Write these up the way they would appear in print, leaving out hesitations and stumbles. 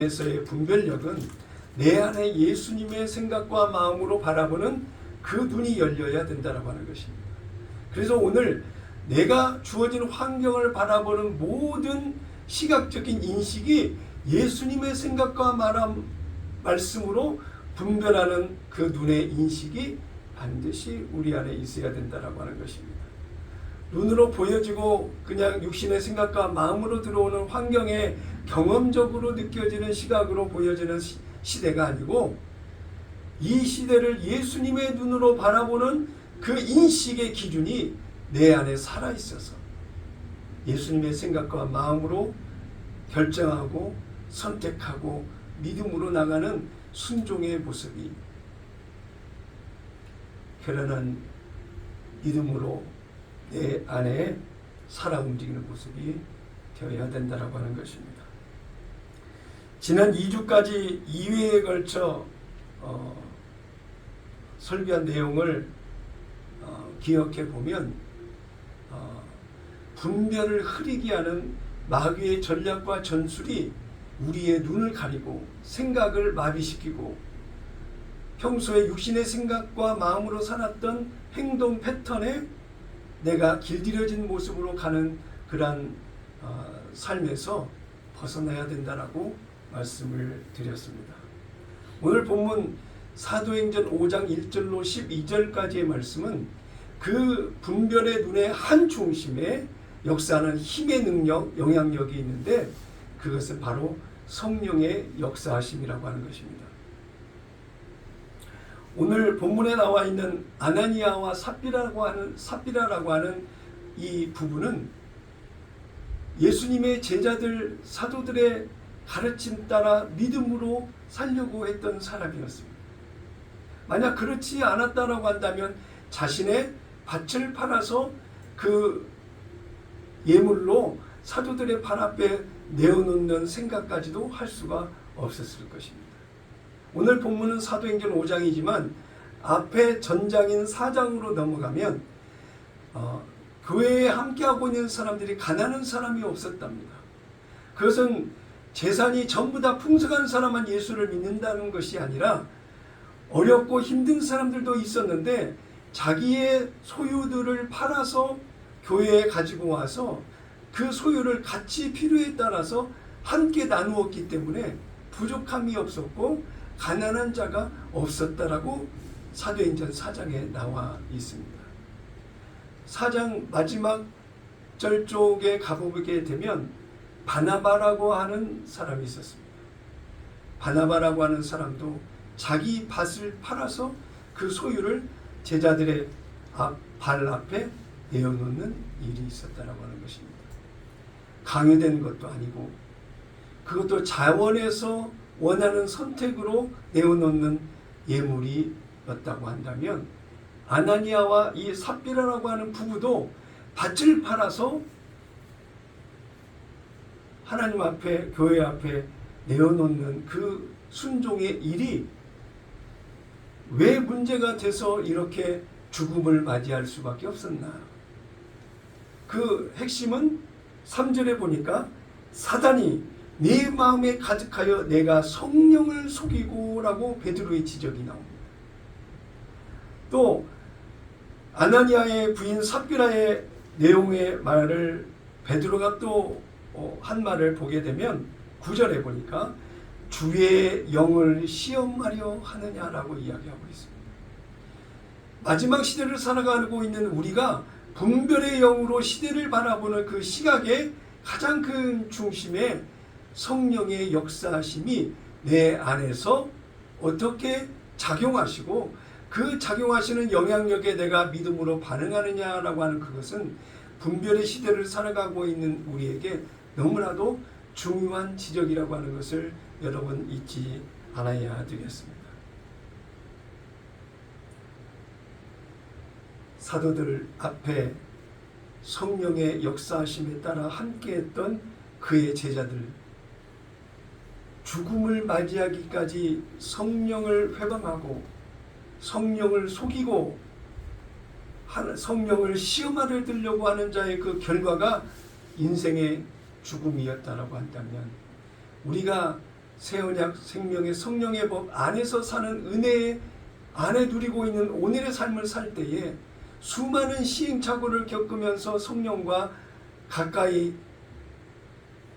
에서의 분별력은 내 안에 예수님의 생각과 마음으로 바라보는 그 눈이 열려야 된다고 하는 것입니다. 그래서 오늘 내가 주어진 환경을 바라보는 모든 시각적인 인식이 예수님의 생각과 말씀으로 분별하는 그 눈의 인식이 반드시 우리 안에 있어야 된다고 하는 것입니다. 눈으로 보여지고 그냥 육신의 생각과 마음으로 들어오는 환경에 경험적으로 느껴지는 시각으로 보여지는 시대가 아니고, 이 시대를 예수님의 눈으로 바라보는 그 인식의 기준이 내 안에 살아있어서 예수님의 생각과 마음으로 결정하고 선택하고 믿음으로 나가는 순종의 모습이 결연한 믿음으로 내 안에 살아 움직이는 모습이 되어야 된다고 하는 것입니다. 지난 2주까지 2회에 걸쳐 설교한 내용을 기억해 보면 분별을 흐리게 하는 마귀의 전략과 전술이 우리의 눈을 가리고 생각을 마비시키고 평소에 육신의 생각과 마음으로 살았던 행동 패턴에 내가 길들여진 모습으로 가는 그러한 삶에서 벗어나야 된다라고 말씀을 드렸습니다. 오늘 본문 사도행전 5장 1절로 12절까지의 말씀은 그 분별의 눈의 한 중심에 역사하는 힘의 능력, 영향력이 있는데, 그것은 바로 성령의 역사하심이라고 하는 것입니다. 오늘 본문에 나와 있는 아나니아와 삽비라라고 하는 이 부부는 예수님의 제자들, 사도들의 가르침 따라 믿음으로 살려고 했던 사람이었습니다. 만약 그렇지 않았다라고 한다면 자신의 밭을 팔아서 그 예물로 사도들의 발 앞에 내어놓는 생각까지도 할 수가 없었을 것입니다. 오늘 본문은 사도행전 5장이지만 앞에 전장인 4장으로 넘어가면 교회에 함께하고 있는 사람들이 가난한 사람이 없었답니다. 그것은 재산이 전부 다 풍성한 사람만 예수를 믿는다는 것이 아니라 어렵고 힘든 사람들도 있었는데 자기의 소유들을 팔아서 교회에 가지고 와서 그 소유를 같이 필요에 따라서 함께 나누었기 때문에 부족함이 없었고 가난한 자가 없었다라고 사도행전 4장에 나와 있습니다. 4장 마지막 절 쪽에 가보게 되면 바나바라고 하는 사람이 있었습니다. 바나바라고 하는 사람도 자기 밭을 팔아서 그 소유를 제자들의 발 앞에 내어놓는 일이 있었다라고 하는 것입니다. 강요된 것도 아니고 그것도 자원에서 원하는 선택으로 내어놓는 예물이었다고 한다면, 아나니아와 이 삽비라라고 하는 부부도 밭을 팔아서 하나님 앞에, 교회 앞에 내어놓는 그 순종의 일이 왜 문제가 돼서 이렇게 죽음을 맞이할 수밖에 없었나? 그 핵심은 3절에 보니까 사단이 내 마음에 가득하여 내가 성령을 속이고 라고 베드로의 지적이 나옵니다. 또 아나니아의 부인 삽비라의 내용의 말을 베드로가 또 한 말을 보게 되면 9절에 보니까 주의 영을 시험하려 하느냐라고 이야기하고 있습니다. 마지막 시대를 살아가고 있는 우리가 분별의 영으로 시대를 바라보는 그 시각의 가장 큰 중심에 성령의 역사하심이 내 안에서 어떻게 작용하시고 그 작용하시는 영향력에 내가 믿음으로 반응하느냐라고 하는 그것은 분별의 시대를 살아가고 있는 우리에게 너무나도 중요한 지적이라고 하는 것을 여러분 잊지 않아야 되겠습니다. 사도들 앞에 성령의 역사하심에 따라 함께했던 그의 제자들, 죽음을 맞이하기까지 성령을 회방하고 성령을 속이고 성령을 시험하려 들려고 하는 자의 그 결과가 인생의 죽음이었다라고 한다면, 우리가 새 언약 생명의 성령의 법 안에서 사는 은혜 안에 누리고 있는 오늘의 삶을 살 때에 수많은 시행착오를 겪으면서 성령과 가까이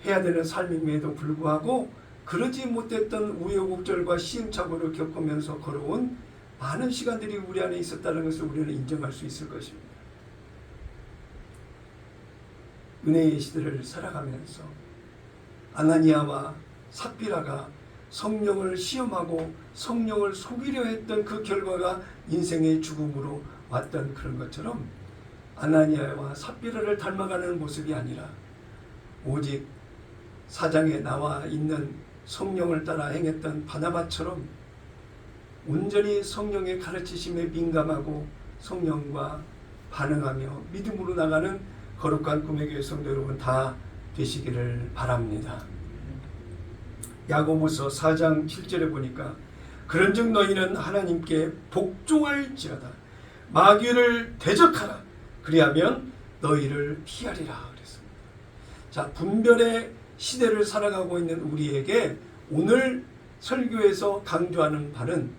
해야 되는 삶임에도 불구하고 그러지 못했던 우여곡절과 시행착오를 겪으면서 걸어온 많은 시간들이 우리 안에 있었다는 것을 우리는 인정할 수 있을 것입니다. 은혜의 시대를 살아가면서 아나니아와 삽비라가 성령을 시험하고 성령을 속이려 했던 그 결과가 인생의 죽음으로 왔던 그런 것처럼 아나니아와 삽비라를 닮아가는 모습이 아니라 오직 사장에 나와 있는 성령을 따라 행했던 바나바처럼 온전히 성령의 가르치심에 민감하고 성령과 반응하며 믿음으로 나가는 거룩한 꿈의 교회 성도 여러분 다 되시기를 바랍니다. 야고보서 4장 7절에 보니까 그런즉 너희는 하나님께 복종할지어다 마귀를 대적하라 그리하면 너희를 피하리라 그랬습니다. 자, 분별의 시대를 살아가고 있는 우리에게 오늘 설교에서 강조하는 바는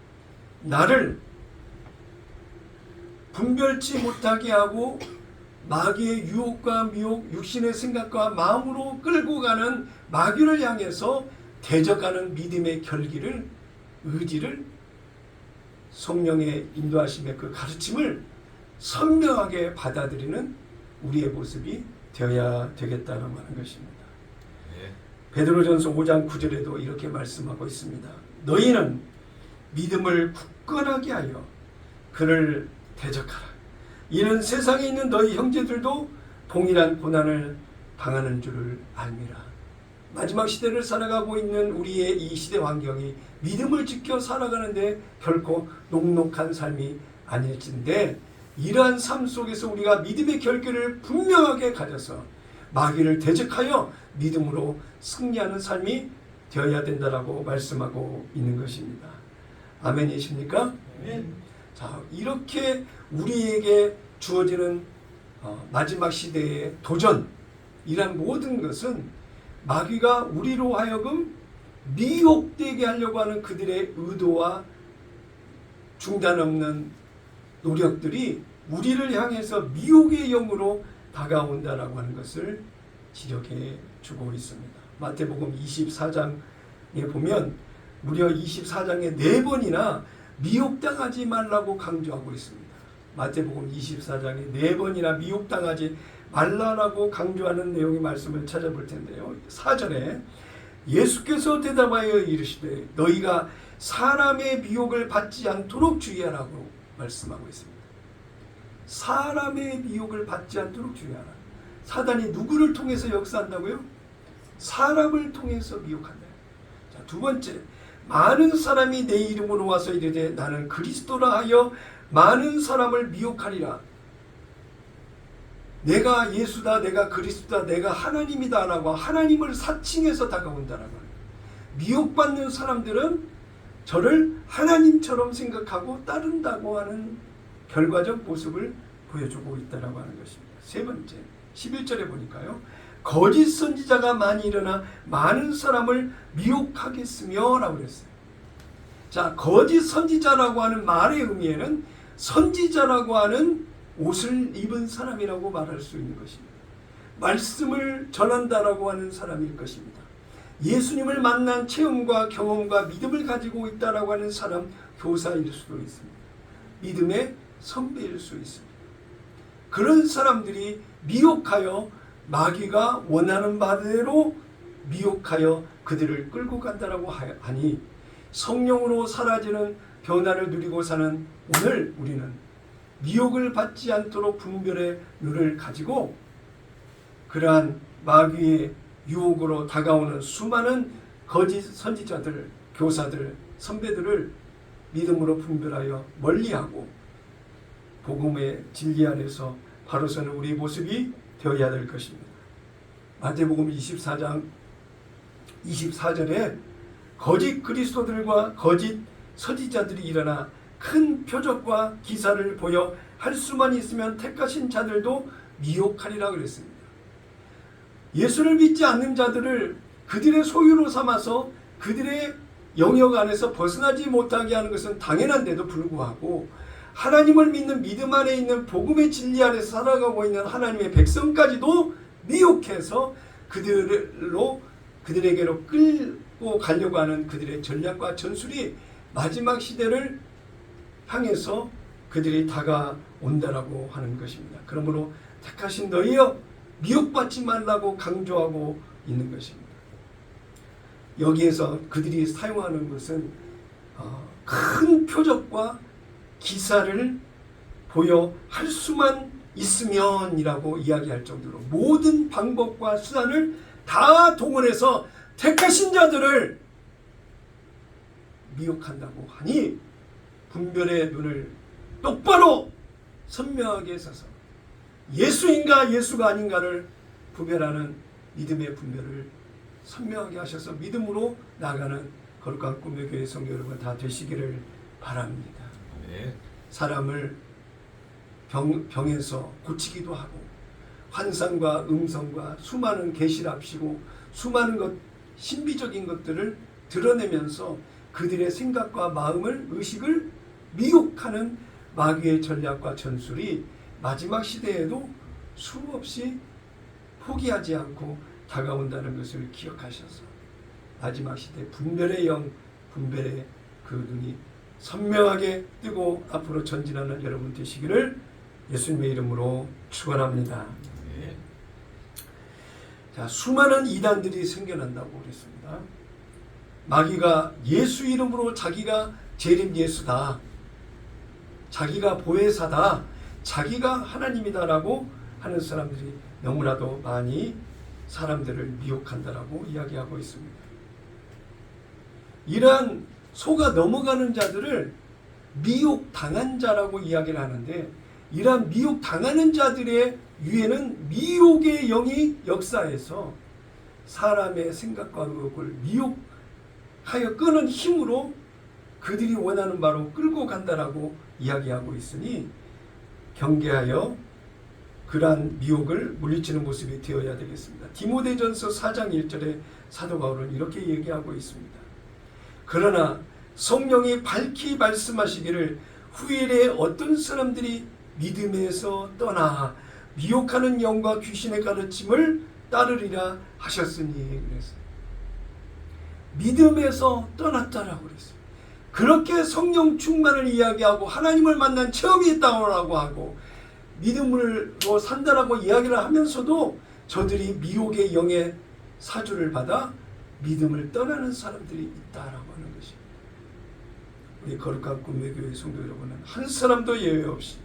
나를 분별치 못하게 하고 마귀의 유혹과 미혹, 육신의 생각과 마음으로 끌고 가는 마귀를 향해서 대적하는 믿음의 결기를, 의지를 성령의 인도하심의 그 가르침을 선명하게 받아들이는 우리의 모습이 되어야 되겠다는 하는 것입니다. 베드로전서 5장 9절에도 이렇게 말씀하고 있습니다. 너희는 믿음을 굳건하게 하여 그를 대적하라. 이는 세상에 있는 너희 형제들도 동일한 고난을 당하는 줄을 알미라. 마지막 시대를 살아가고 있는 우리의 이 시대 환경이 믿음을 지켜 살아가는데 결코 녹록한 삶이 아닐진데 이러한 삶 속에서 우리가 믿음의 결계를 분명하게 가져서 마귀를 대적하여 믿음으로 승리하는 삶이 되어야 된다라고 말씀하고 있는 것입니다. 아멘이십니까? 아멘. 자, 이렇게 우리에게 주어지는 마지막 시대의 도전이란 모든 것은 마귀가 우리로 하여금 미혹되게 하려고 하는 그들의 의도와 중단 없는 노력들이 우리를 향해서 미혹의 영으로 다가온다라고 하는 것을 지적해 주고 있습니다. 마태복음 24장에 보면 무려 24장에 4번이나 미혹당하지 말라고 강조하고 있습니다. 마태복음 24장에 4번이나 미혹당하지 말라라고 강조하는 내용의 말씀을 찾아볼 텐데요. 4절에 예수께서 대답하여 이르시되 너희가 사람의 미혹을 받지 않도록 주의하라고 말씀하고 있습니다. 사람의 미혹을 받지 않도록 주의하라. 사단이 누구를 통해서 역사한다고요? 사람을 통해서 미혹한다. 자, 두 번째, 많은 사람이 내 이름으로 와서 이르되 나는 그리스도라 하여 많은 사람을 미혹하리라. 내가 예수다, 내가 그리스도다, 내가 하나님이다 라고 하나님을 사칭해서 다가온다라고 합니다. 미혹받는 사람들은 저를 하나님처럼 생각하고 따른다고 하는 결과적 모습을 보여주고 있다라고 하는 것입니다. 세 번째, 11절에 보니까요. 거짓 선지자가 많이 일어나 많은 사람을 미혹하겠으며 라고 그랬어요. 자, 거짓 선지자라고 하는 말의 의미에는 선지자라고 하는 옷을 입은 사람이라고 말할 수 있는 것입니다. 말씀을 전한다라고 하는 사람일 것입니다. 예수님을 만난 체험과 경험과 믿음을 가지고 있다라고 하는 사람, 교사일 수도 있습니다. 믿음의 선배일 수 있습니다. 그런 사람들이 미혹하여 마귀가 원하는 바대로 미혹하여 그들을 끌고 간다라고 하니 성령으로 사라지는 변화를 누리고 사는 오늘 우리는 미혹을 받지 않도록 분별의 눈을 가지고 그러한 마귀의 유혹으로 다가오는 수많은 거짓 선지자들, 교사들, 선배들을 믿음으로 분별하여 멀리하고 복음의 진리 안에서 바로 서는 우리 모습이 되어야 될 것입니다. 마태복음 24장 24절에 거짓 그리스도들과 거짓 선지자들이 일어나 큰 표적과 기사를 보여 할 수만 있으면 택하신 자들도 미혹하리라 그랬습니다. 예수를 믿지 않는 자들을 그들의 소유로 삼아서 그들의 영역 안에서 벗어나지 못하게 하는 것은 당연한데도 불구하고 하나님을 믿는 믿음 안에 있는 복음의 진리 안에서 살아가고 있는 하나님의 백성까지도 미혹해서 그들에게로 끌고 가려고 하는 그들의 전략과 전술이 마지막 시대를 향해서 그들이 다가온다라고 하는 것입니다. 그러므로 택하신 너희여 미혹받지 말라고 강조하고 있는 것입니다. 여기에서 그들이 사용하는 것은 큰 표적과 기사를 보여 할 수만 있으면이라고 이야기할 정도로 모든 방법과 수단을 다 동원해서 택하신 자들을 미혹한다고 하니 분별의 눈을 똑바로 선명하게 서서 예수인가 예수가 아닌가를 구별하는 믿음의 분별을 선명하게 하셔서 믿음으로 나아가는 거룩한 꿈의 교회 성도 여러분 다 되시기를 바랍니다. 네. 사람을 병에서 고치기도 하고 환상과 음성과 수많은 계시랍시고 수많은 신비적인 것들을 드러내면서 그들의 생각과 마음을 의식을 미혹하는 마귀의 전략과 전술이 마지막 시대에도 수없이 포기하지 않고 다가온다는 것을 기억하셔서 마지막 시대 분별의 영, 분별의 그 눈이 선명하게 뜨고 앞으로 전진하는 여러분 되시기를 예수님의 이름으로 축원합니다. 네. 자, 수많은 이단들이 생겨난다고 그랬습니다. 마귀가 예수 이름으로 자기가 재림 예수다, 자기가 보혜사다, 자기가 하나님이다라고 하는 사람들이 너무나도 많이 사람들을 미혹한다라고 이야기하고 있습니다. 이러한 속아 넘어가는 자들을 미혹당한 자라고 이야기를 하는데 이러한 미혹당하는 자들의 위에는 미혹의 영이 역사해서 사람의 생각과 의욕을 미혹하여 끄는 힘으로 그들이 원하는 바로 끌고 간다라고 이야기하고 있으니 경계하여 그러한 미혹을 물리치는 모습이 되어야 되겠습니다. 디모데전서 4장 1절에 사도 바울은 이렇게 얘기하고 있습니다. 그러나 성령이 밝히 말씀하시기를 후일에 어떤 사람들이 믿음에서 떠나 미혹하는 영과 귀신의 가르침을 따르리라 하셨으니 그랬어요. 믿음에서 떠났다라고 그랬어요. 그렇게 성령 충만을 이야기하고 하나님을 만난 체험이 있다고 하고 믿음으로 산다라고 이야기를 하면서도 저들이 미혹의 영의 사주를 받아 믿음을 떠나는 사람들이 있다라고 하는 것입니다. 우리 거룩한 꿈의 교회 성도 여러분은 한 사람도 예외 없이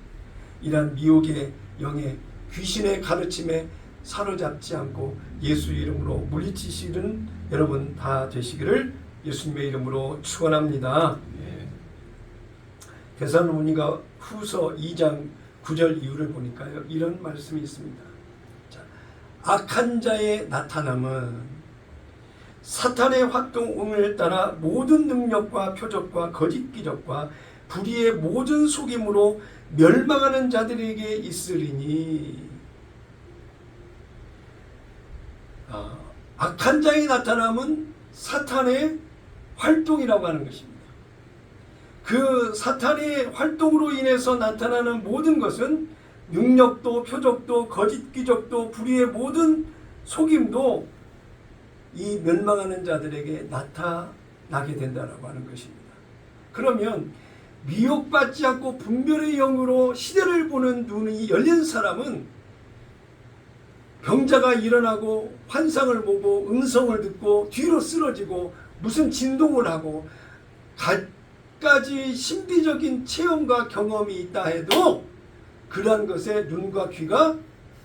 이러한 미혹의 영의 귀신의 가르침에 사로잡지 않고 예수 이름으로 물리치시는 여러분 다 되시기를 예수님의 이름으로 축원합니다. 네. 데살로니가 후서 2장 9절 이후를 보니까요, 이런 말씀이 있습니다. 자, 악한 자의 나타남은 사탄의 활동을 따라 모든 능력과 표적과 거짓 기적과 불의의 모든 속임으로 멸망하는 자들에게 있으리니, 악한 자의 나타남은 사탄의 활동이라고 하는 것입니다. 그 사탄의 활동으로 인해서 나타나는 모든 것은 능력도 표적도 거짓 기적도 불의의 모든 속임도 이 멸망하는 자들에게 나타나게 된다라고 하는 것입니다. 그러면 미혹받지 않고 분별의 영으로 시대를 보는 눈이 열린 사람은 병자가 일어나고 환상을 보고 음성을 듣고 뒤로 쓰러지고 무슨 진동을 하고 갖가지 신비적인 체험과 경험이 있다 해도 그러한 것에 눈과 귀가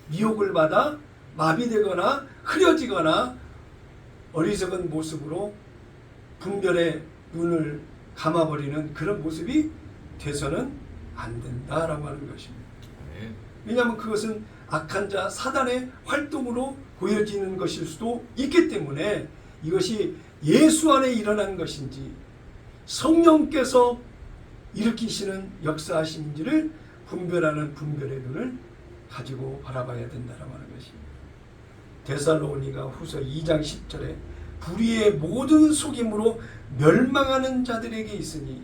미혹을 받아 마비되거나 흐려지거나 어리석은 모습으로 분별의 눈을 감아버리는 그런 모습이 돼서는 안 된다라고 하는 것입니다. 왜냐하면 그것은 악한 자 사단의 활동으로 보여지는 것일 수도 있기 때문에 이것이 예수 안에 일어난 것인지 성령께서 일으키시는 역사하신지를 분별하는 분별의 눈을 가지고 바라봐야 된다라고 하는 것입니다. 데살로니가 후서 2장 10절에 불의의 모든 속임으로 멸망하는 자들에게 있으니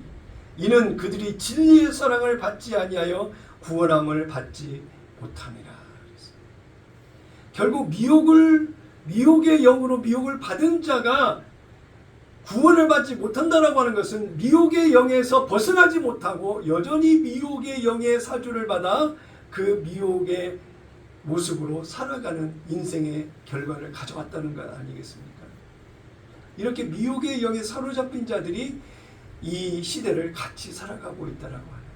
이는 그들이 진리의 사랑을 받지 아니하여 구원함을 받지 못함이라. 결국 미혹의 영으로 미혹을 받은 자가 구원을 받지 못한다라고 하는 것은 미혹의 영에서 벗어나지 못하고 여전히 미혹의 영의 사주를 받아 그 미혹의 모습으로 살아가는 인생의 결과를 가져왔다는 것 아니겠습니까? 이렇게 미혹의 영에 사로잡힌 자들이 이 시대를 같이 살아가고 있다라고 하네요.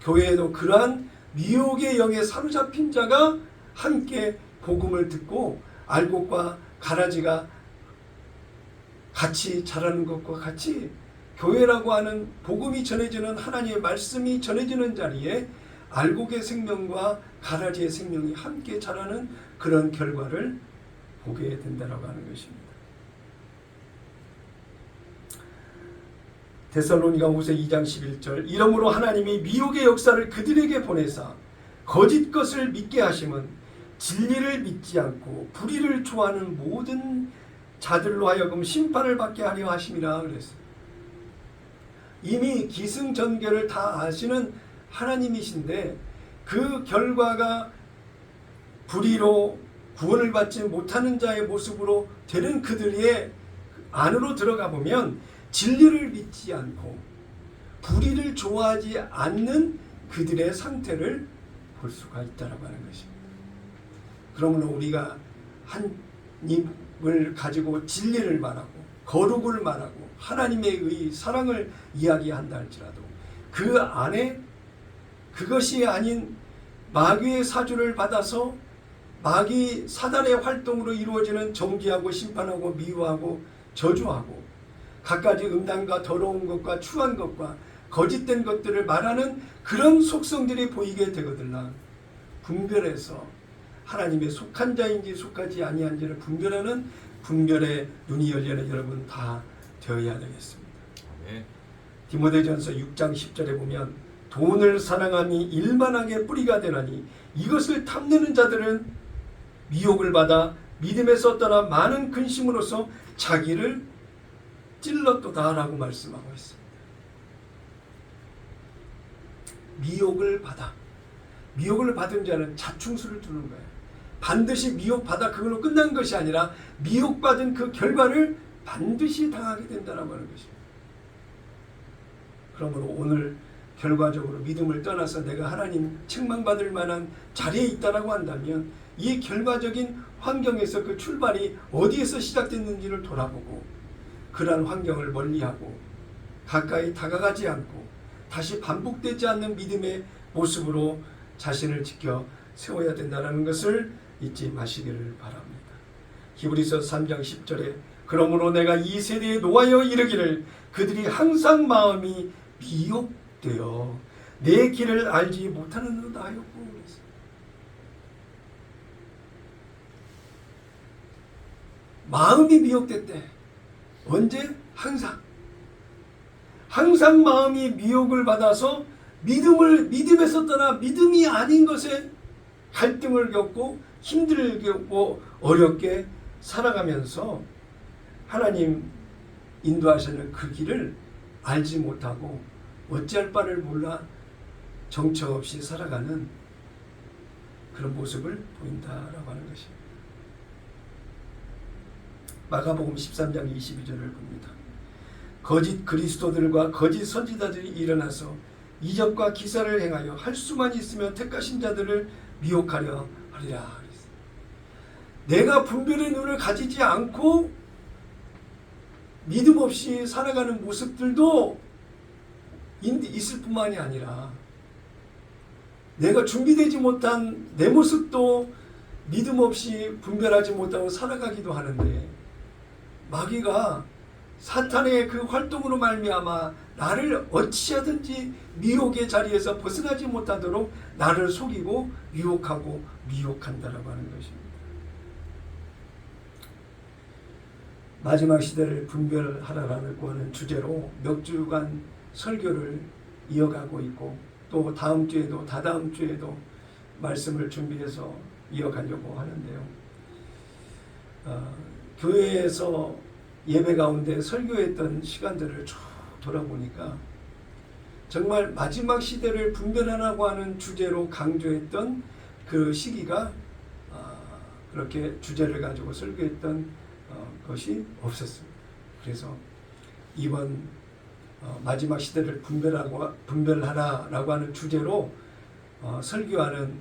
교회에도 그러한 미혹의 영에 사로잡힌 자가 함께 복음을 듣고 알곡과 가라지가 같이 자라는 것과 같이 교회라고 하는 복음이 전해지는 하나님의 말씀이 전해지는 자리에 알곡의 생명과 가라지의 생명이 함께 자라는 그런 결과를 보게 된다라고 하는 것입니다. 데살로니가후서 2장 11절 이러므로 하나님이 미혹의 역사를 그들에게 보내사 거짓 것을 믿게 하심은 진리를 믿지 않고 불의를 좋아하는 모든 자들로 하여금 심판을 받게 하려 하심이라 그랬어요. 이미 기승전결을 다 아시는 하나님이신데 그 결과가 불의로 구원을 받지 못하는 자의 모습으로 되는 그들의 안으로 들어가 보면 진리를 믿지 않고 불의를 좋아하지 않는 그들의 상태를 볼 수가 있다라고 하는 것입니다. 그러므로 우리가 한 입을 가지고 진리를 말하고 거룩을 말하고 하나님의 의 사랑을 이야기한다 할지라도 그 안에 그것이 아닌 마귀의 사주를 받아서 마귀 사단의 활동으로 이루어지는 정죄하고 심판하고 미워하고 저주하고 갖가지 음란과 더러운 것과 추한 것과 거짓된 것들을 말하는 그런 속성들이 보이게 되거든요. 분별해서 하나님의 속한 자인지 속하지 아니한지를 분별하는 분별의 눈이 열리는 여러분 다 되어야 되겠습니다. 네. 디모데전서 6장 10절에 보면 돈을 사랑함이 일만하게 뿌리가 되나니 이것을 탐내는 자들은 미혹을 받아 믿음에서 떠나 많은 근심으로써 자기를 찔렀도다라고 말씀하고 있습니다. 미혹을 받은 자는 자충수를 두는 거예요. 반드시 미혹받아 그걸로 끝난 것이 아니라 미혹받은 그 결과를 반드시 당하게 된다라고 하는 것입니다. 그러므로 오늘 결과적으로 믿음을 떠나서 내가 하나님 책망받을 만한 자리에 있다라고 한다면 이 결과적인 환경에서 그 출발이 어디에서 시작됐는지를 돌아보고 그러한 환경을 멀리하고 가까이 다가가지 않고 다시 반복되지 않는 믿음의 모습으로 자신을 지켜 세워야 된다는 것을 잊지 마시기를 바랍니다. 히브리서 3장 10절에 그러므로 내가 이 세대에 노하여 이르기를 그들이 항상 마음이 미혹되어 내 길을 알지 못하는도다 하였고 그랬어요. 마음이 미혹됐대. 언제? 항상 마음이 미혹을 받아서 믿음에서 떠나 믿음이 아닌 것에 갈등을 겪고 힘들고 어렵게 살아가면서 하나님 인도하시는 그 길을 알지 못하고 어찌할 바를 몰라 정처 없이 살아가는 그런 모습을 보인다라고 하는 것입니다. 마가복음 13장 22절을 봅니다. 거짓 그리스도들과 거짓 선지자들이 일어나서 이적과 기사를 행하여 할 수만 있으면 택하신 자들을 미혹하려 하리라. 내가 분별의 눈을 가지지 않고 믿음 없이 살아가는 모습들도 있을 뿐만이 아니라 내가 준비되지 못한 내 모습도 믿음 없이 분별하지 못하고 살아가기도 하는데 마귀가 사탄의 그 활동으로 말미암아 나를 어찌하든지 미혹의 자리에서 벗어나지 못하도록 나를 속이고 유혹하고 미혹한다라고 하는 것입니다. 마지막 시대를 분별하라라고 하는 주제로 몇 주간 설교를 이어가고 있고 또 다음 주에도 다다음 주에도 말씀을 준비해서 이어가려고 하는데요. 교회에서 예배 가운데 설교했던 시간들을 쭉 돌아보니까 정말 마지막 시대를 분별하라고 하는 주제로 강조했던 그 시기가 그렇게 주제를 가지고 설교했던 것이 없었습니다. 그래서 이번 마지막 시대를 분별하라라고 하는 주제로 설교하는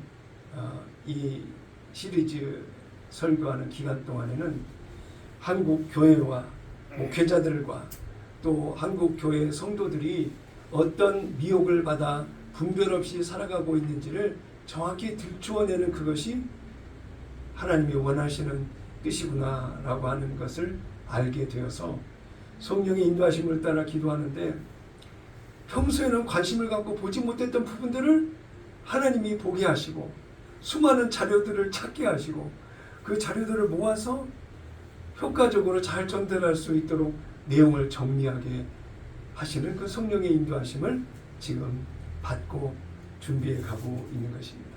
이 시리즈 설교하는 기간 동안에는 한국 교회와 목회자들과 또 한국 교회 성도들이 어떤 미혹을 받아 분별 없이 살아가고 있는지를 정확히 들추어내는 그것이 하나님이 원하시는 뜻이구나라고 하는 것을 알게 되어서 성령의 인도하심을 따라 기도하는데 평소에는 관심을 갖고 보지 못했던 부분들을 하나님이 보게 하시고 수많은 자료들을 찾게 하시고 그 자료들을 모아서 효과적으로 잘 전달할 수 있도록 내용을 정리하게 하시는 그 성령의 인도하심을 지금 받고 준비해 가고 있는 것입니다.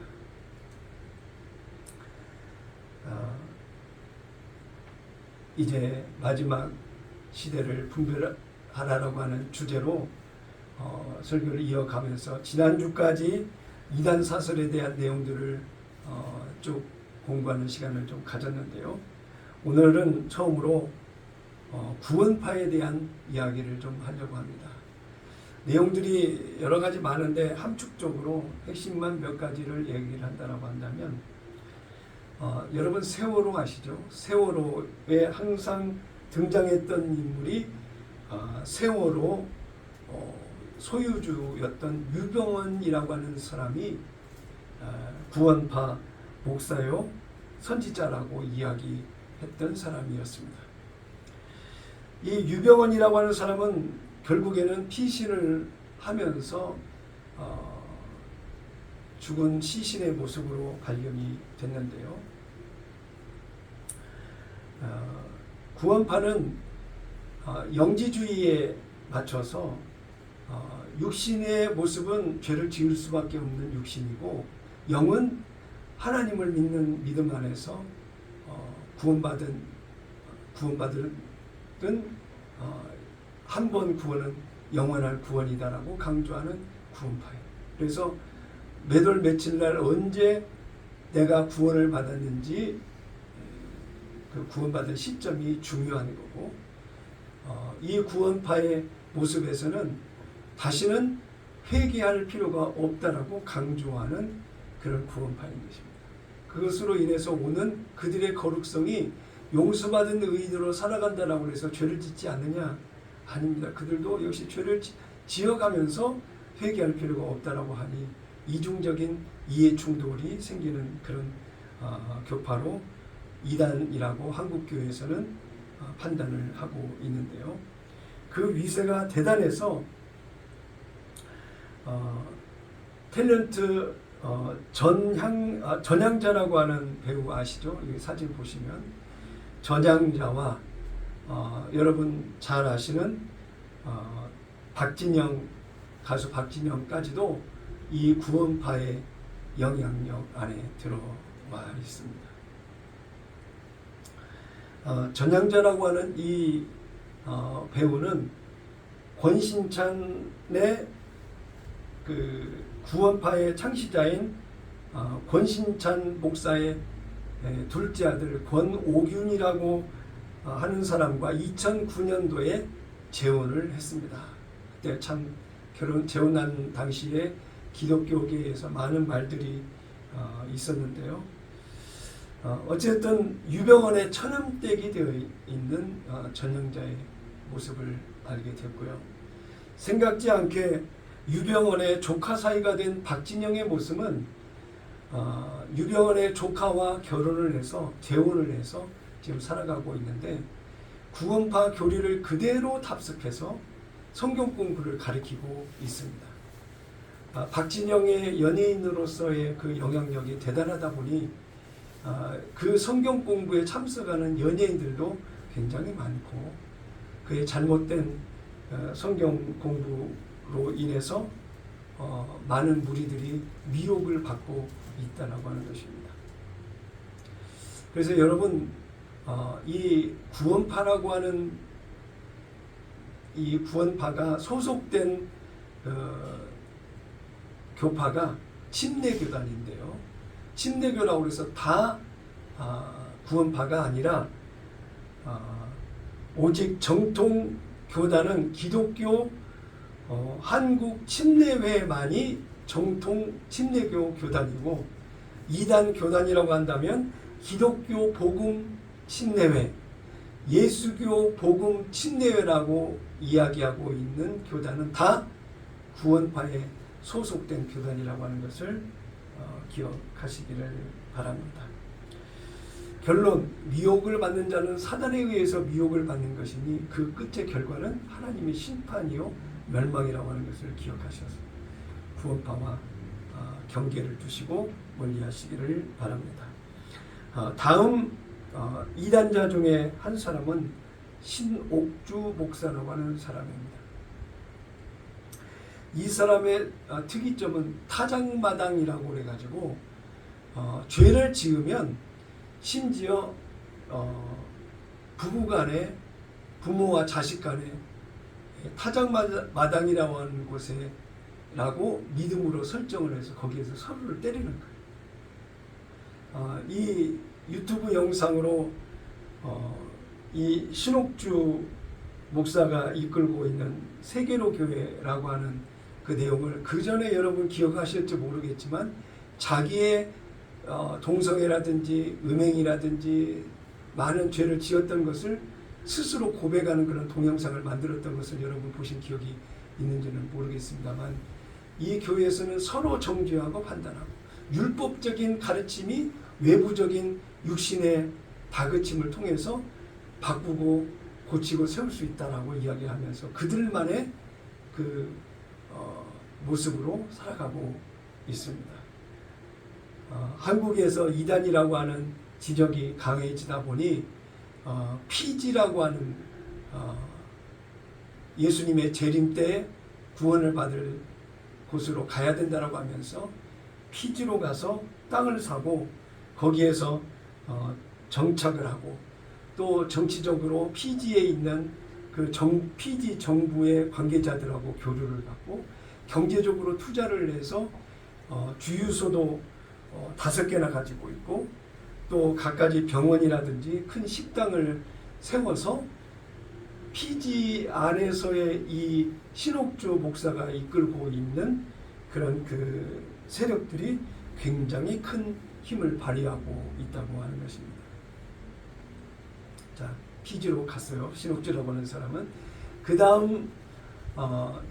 이제 마지막 시대를 분별하라고 하는 주제로 설교를 이어가면서 지난주까지 이단 사설에 대한 내용들을 쭉 공부하는 시간을 좀 가졌는데요. 오늘은 처음으로 구원파에 대한 이야기를 좀 하려고 합니다. 내용들이 여러 가지 많은데 함축적으로 핵심만 몇 가지를 얘기를 한다고 한다면 여러분 세월호 아시죠? 세월호에 항상 등장했던 인물이 세월호 소유주였던 유병원이라고 하는 사람이 구원파 목사요 선지자라고 이야기했던 사람이었습니다. 이 유병원이라고 하는 사람은 결국에는 피신을 하면서 죽은 시신의 모습으로 발견이 됐는데요. 구원파는 영지주의에 맞춰서 육신의 모습은 죄를 지을 수밖에 없는 육신이고 영은 하나님을 믿는 믿음 안에서 구원받은 한 번 구원은 영원한 구원이다라고 강조하는 구원파예요. 그래서 몇월 며칠 날 언제 내가 구원을 받았는지 그 구원받은 시점이 중요한 거고 이 구원파의 모습에서는 다시는 회개할 필요가 없다라고 강조하는 그런 구원파인 것입니다. 그것으로 인해서 오는 그들의 거룩성이 용서받은 의인으로 살아간다라고 해서 죄를 짓지 않느냐? 아닙니다. 그들도 역시 죄를 지어가면서 회개할 필요가 없다라고 하니 이중적인 이해 충돌이 생기는 그런 교파로 이단이라고 한국교회에서는 판단을 하고 있는데요. 그 위세가 대단해서 탤런트 전향자라고 하는 배우 아시죠? 이 사진 보시면 전향자와 여러분 잘 아시는 박진영 가수 박진영까지도 이 구원파의 영향력 안에 들어와 있습니다. 전향자라고 하는 이 배우는 권신찬의 그 구원파의 창시자인 권신찬 목사의 둘째 아들 권오균이라고 하는 사람과 2009년도에 재혼을 했습니다. 그때 참 재혼한 당시에 기독교계에서 많은 말들이 있었는데요. 어쨌든 유병원의 처남댁이 되어 있는 전형자의 모습을 알게 됐고요. 생각지 않게 유병원의 조카 사이가 된 박진영의 모습은 유병원의 조카와 결혼을 해서 재혼을 해서 지금 살아가고 있는데 구원파 교리를 그대로 답습해서 성경 공부를 가르치고 있습니다. 박진영의 연예인으로서의 그 영향력이 대단하다 보니 그 성경 공부에 참석하는 연예인들도 굉장히 많고 그의 잘못된 성경 공부로 인해서 많은 무리들이 미혹을 받고 있다라고 하는 것입니다. 그래서 여러분 이 구원파라고 하는 이 구원파가 소속된 교파가 침례교단인데요. 침례교라고 해서 다 구원파가 아니라 오직 정통 교단은 기독교 한국 침례회만이 정통 침례교 교단이고, 이단 교단이라고 한다면 기독교 복음 침례회, 예수교 복음 침례회라고 이야기하고 있는 교단은 다 구원파에 소속된 교단이라고 하는 것을 기억하시기를 바랍니다. 결론, 미혹을 받는 자는 사단에 의해서 미혹을 받는 것이니 그 끝의 결과는 하나님의 심판이요 멸망이라고 하는 것을 기억하셔서 구원파와 경계를 두시고 멀리하시기를 바랍니다. 다음 이단자 중에 한 사람은 신옥주 목사라고 하는 사람입니다. 이 사람의 특이점은 타작마당이라고 해가지고 죄를 지으면 심지어 부부간에, 부모와 자식간에 타작마당이라고 하는 곳에라고 믿음으로 설정을 해서 거기에서 서로를 때리는 거예요. 이 유튜브 영상으로 이 신옥주 목사가 이끌고 있는 세계로 교회라고 하는 그 내용을 그 전에 여러분 기억하실지 모르겠지만, 자기의 동성애라든지 음행이라든지 많은 죄를 지었던 것을 스스로 고백하는 그런 동영상을 만들었던 것을 여러분 보신 기억이 있는지는 모르겠습니다만, 이 교회에서는 서로 정죄하고 판단하고 율법적인 가르침이 외부적인 육신의 다그침을 통해서 바꾸고 고치고 세울 수 있다라고 이야기하면서 그들만의 그 모습으로 살아가고 있습니다. 한국에서 이단이라고 하는 지적이 강해지다 보니 피지라고 하는 예수님의 재림 때 구원을 받을 곳으로 가야 된다라고 하면서 피지로 가서 땅을 사고 거기에서 정착을 하고, 또 정치적으로 피지에 있는 그 피지 정부의 관계자들하고 교류를 갖고 경제적으로 투자를 해서 주유소도 5개나 가지고 있고, 또 갖가지 병원이라든지 큰 식당을 세워서 피지 안에서의 이 신옥주 목사가 이끌고 있는 그런 그 세력들이 굉장히 큰 힘을 발휘하고 있다고 하는 것입니다. 자, 피지로 갔어요. 신옥주라고 하는 사람은. 그 다음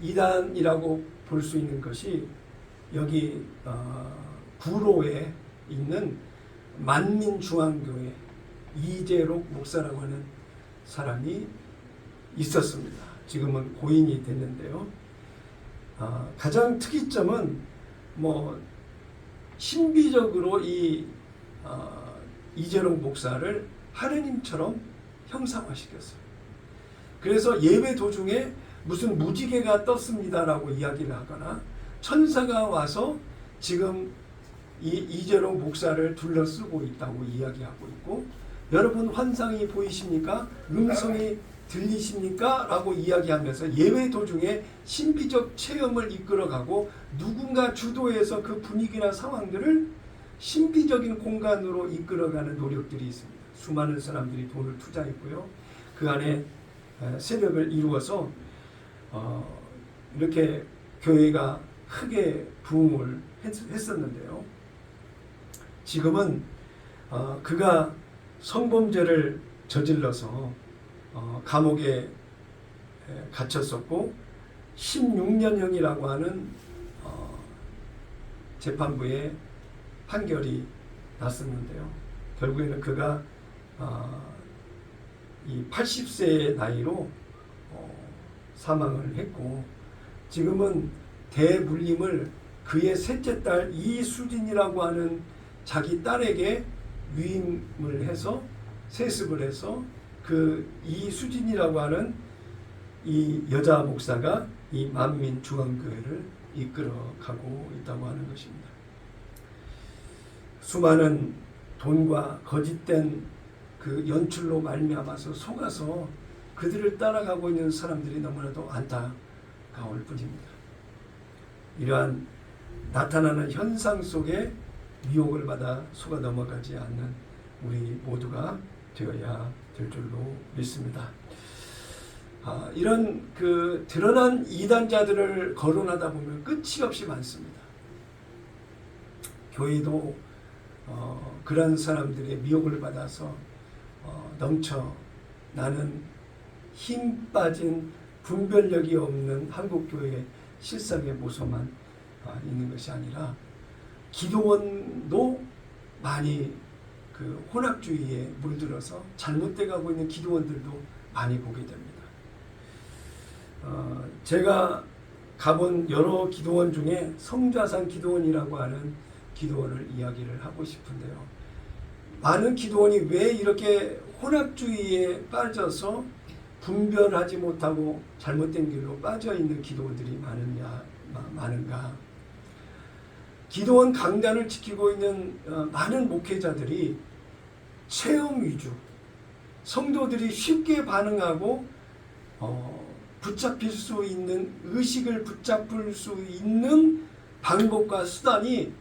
이단이라고 볼 수 있는 것이 여기 구로에 있는 만민중앙교회 이재록 목사라고 하는 사람이 있었습니다. 지금은 고인이 됐는데요. 가장 특이점은 신비적으로 이 이재록 목사를 하느님처럼 형상화시켰어요. 그래서 예배 도중에 무슨 무지개가 떴습니다라고 이야기를 하거나 천사가 와서 지금 이 이재록 목사를 둘러쓰고 있다고 이야기하고 있고, 여러분 환상이 보이십니까? 음성이 들리십니까? 라고 이야기하면서 예배 도중에 신비적 체험을 이끌어가고 누군가 주도해서 그 분위기나 상황들을 신비적인 공간으로 이끌어가는 노력들이 있습니다. 수많은 사람들이 돈을 투자했고요. 그 안에 세력을 이루어서 이렇게 교회가 크게 부흥을 했었는데요. 지금은 그가 성범죄를 저질러서 감옥에 갇혔었고 16년형이라고 하는 재판부의 판결이 났었는데요. 결국에는 그가 이 80세의 나이로 사망을 했고, 지금은 대물림을 그의 셋째 딸 이수진이라고 하는 자기 딸에게 위임을 해서 세습을 해서 그 이수진이라고 하는 이 여자 목사가 이 만민중앙교회를 이끌어가고 있다고 하는 것입니다. 수많은 돈과 거짓된 그 연출로 말미암아서 속아서 그들을 따라가고 있는 사람들이 너무나도 안타까울 뿐입니다. 이러한 나타나는 현상 속에 미혹을 받아 속아 넘어가지 않는 우리 모두가 되어야 될 줄로 믿습니다. 이런 그 드러난 이단자들을 거론하다 보면 끝이 없이 많습니다. 교회도 그런 사람들의 미혹을 받아서 넘쳐 나는 힘 빠진 분별력이 없는 한국교회의 실상의 모습만 있는 것이 아니라 기도원도 많이 그 혼합주의에 물들어서 잘못돼 가고 있는 기도원들도 많이 보게 됩니다. 제가 가본 여러 기도원 중에 성좌산 기도원이라고 하는 기도원을 이야기를 하고 싶은데요. 많은 기도원이 왜 이렇게 혼합주의에 빠져서 분별하지 못하고 잘못된 길로 빠져있는 기도원들이 많은가. 기도원 강단을 지키고 있는 많은 목회자들이 체험 위주, 성도들이 쉽게 반응하고 붙잡힐 수 있는, 의식을 붙잡을 수 있는 방법과 수단이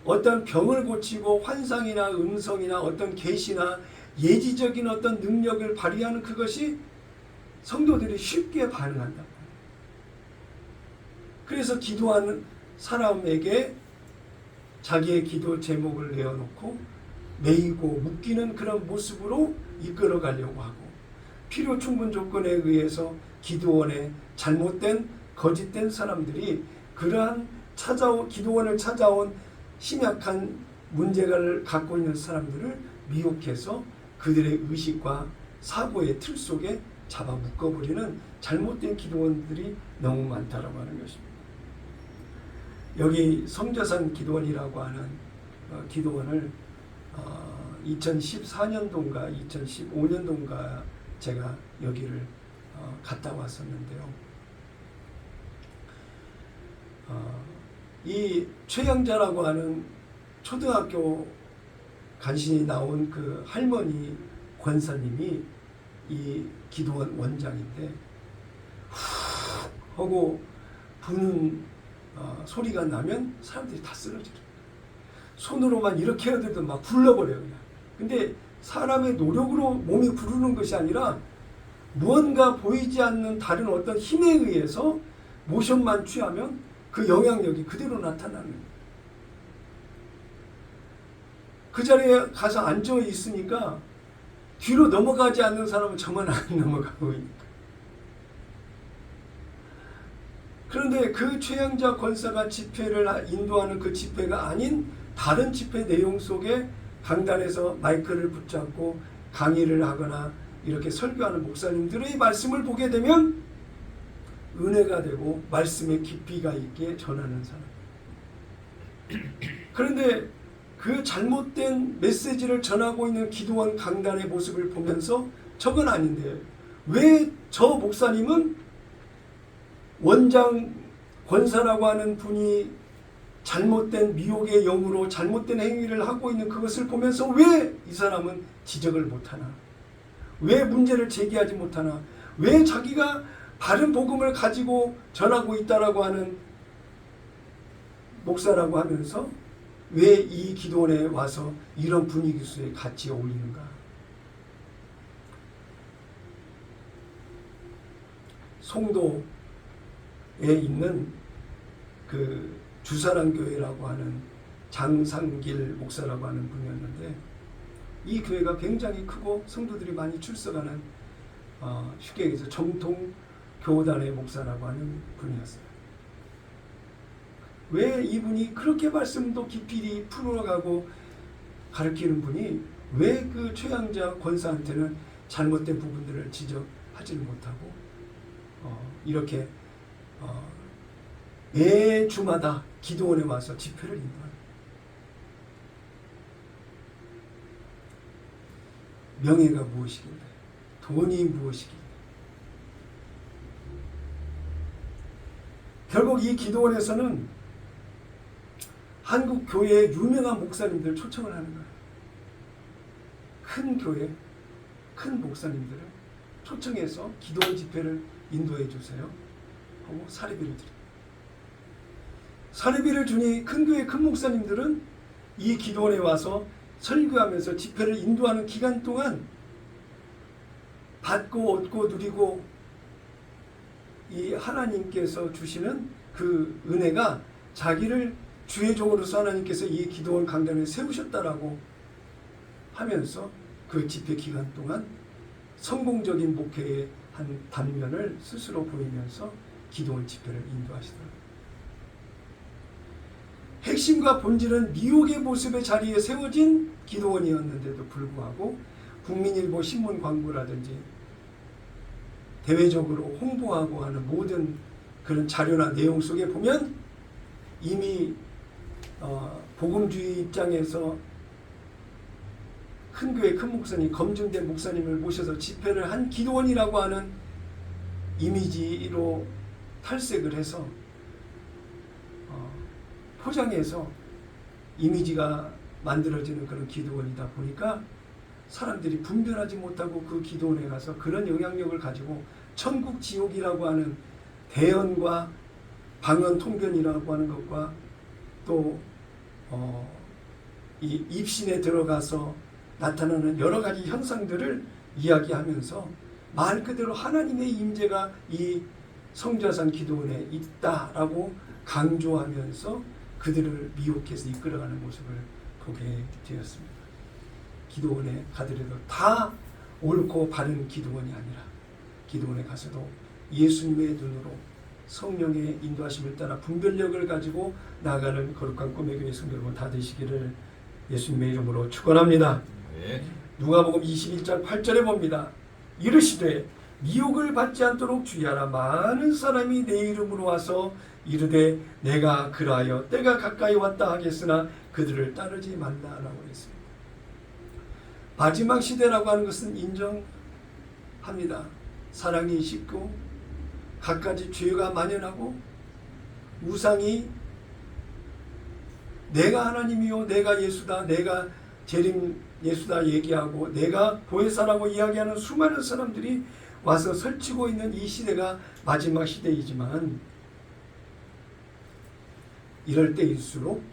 어떤 병을 고치고 환상이나 음성이나 어떤 계시나 예지적인 어떤 능력을 발휘하는 그것이 성도들이 쉽게 반응한다. 그래서 기도하는 사람에게 자기의 기도 제목을 내어놓고 매이고 묶이는 그런 모습으로 이끌어 가려고 하고, 필요 충분 조건에 의해서 기도원에 잘못된 거짓된 사람들이 그러한 기도원을 찾아온 심약한 문제를 갖고 있는 사람들을 미혹해서 그들의 의식과 사고의 틀 속에 잡아 묶어버리는 잘못된 기도원들이 너무 많다라고 하는 것입니다. 여기 성좌산 기도원이라고 하는 기도원을 2014년도인가 2015년도인가 제가 여기를 갔다 왔었는데요. 이 최양자라고 하는 초등학교 간신히 나온 그 할머니 권사님이 이 기도원 원장인데, 후 하고 부는 소리가 나면 사람들이 다 쓰러져요. 손으로만 이렇게 해도 막 굴러버려요. 그냥. 근데 사람의 노력으로 몸이 구르는 것이 아니라 무언가 보이지 않는 다른 어떤 힘에 의해서 모션만 취하면 그 영향력이 그대로 나타나는 거예요. 그 자리에 가서 앉아 있으니까 뒤로 넘어가지 않는 사람은 저만 안 넘어가고 있니까. 그런데 그 최양자 권사가 집회를 인도하는 그 집회가 아닌 다른 집회 내용 속에 강단에서 마이크를 붙잡고 강의를 하거나 이렇게 설교하는 목사님들의 말씀을 보게 되면 은혜가 되고 말씀의 깊이가 있게 전하는 사람. 그런데 그 잘못된 메시지를 전하고 있는 기도원 강단의 모습을 보면서 저건 아닌데 왜 저 목사님은 원장 권사라고 하는 분이 잘못된 미혹의 영으로 잘못된 행위를 하고 있는 그것을 보면서 왜 이 사람은 지적을 못하나? 왜 문제를 제기하지 못하나? 왜 자기가 바른 복음을 가지고 전하고 있다라고 하는 목사라고 하면서 왜 이 기도원에 와서 이런 분위기 속에 같이 어울리는가? 송도에 있는 그 주사랑교회라고 하는 장상길 목사라고 하는 분이었는데, 이 교회가 굉장히 크고 성도들이 많이 출석하는 쉽게 얘기해서 정통 교단의 목사라고 하는 분이었어요. 왜 이분이 그렇게 말씀도 깊이 풀어가고 가르치는 분이 왜 그 최양자 권사한테는 잘못된 부분들을 지적하지를 못하고 이렇게 매주마다 기도원에 와서 집회를 인도합니다. 명예가 무엇이길래, 돈이 무엇이길래. 결국 이 기도원에서는 한국 교회의 유명한 목사님들 초청을 하는 거예요. 큰 교회, 큰 목사님들을 초청해서 기도원 집회를 인도해 주세요 하고 사례비를 드립니다. 사례비를 주니 큰 교회 큰 목사님들은 이 기도원에 와서 설교하면서 집회를 인도하는 기간 동안 받고 얻고 누리고 이 하나님께서 주시는 그 은혜가 자기를 주의 종으로서 하나님께서 이 기도원 강단을 세우셨다라고 하면서 그 집회 기간 동안 성공적인 목회의 한 단면을 스스로 보이면서 기도원 집회를 인도하시더라고요. 핵심과 본질은 미혹의 모습의 자리에 세워진 기도원이었는데도 불구하고 국민일보 신문 광고라든지 대외적으로 홍보하고 하는 모든 그런 자료나 내용 속에 보면 이미 복음주의 입장에서 큰 교회 큰 목사님, 검증된 목사님을 모셔서 집회를 한 기도원이라고 하는 이미지로 탈색을 해서 포장해서 이미지가 만들어지는 그런 기도원이다 보니까 사람들이 분별하지 못하고 그 기도원에 가서 그런 영향력을 가지고 천국 지옥이라고 하는 대언과 방언 통변이라고 하는 것과 또 이 입신에 들어가서 나타나는 여러 가지 현상들을 이야기하면서 말 그대로 하나님의 임재가 이 성자산 기도원에 있다라고 강조하면서 그들을 미혹해서 이끌어가는 모습을 보게 되었습니다. 기도원에 가더라도 다 옳고 바른 기도원이 아니라 기도원에 가서도 예수님의 눈으로 성령의 인도하심을 따라 분별력을 가지고 나아가는 거룩한 꿈의 교회 성도 여러분 다 되시기를 예수님의 이름으로 축원합니다. 네. 누가복음 21장 8절에 봅니다. 이르시되 미혹을 받지 않도록 주의하라. 많은 사람이 내 이름으로 와서 이르되 내가 그라하여 때가 가까이 왔다 하겠으나 그들을 따르지 말라라고 했습니다. 마지막 시대라고 하는 것은 인정합니다. 사랑이 식고 갖가지 죄가 만연하고 우상이 내가 하나님이요 내가 예수다 내가 재림 예수다 얘기하고 내가 보혜사라고 이야기하는 수많은 사람들이 와서 설치고 있는 이 시대가 마지막 시대이지만 이럴 때일수록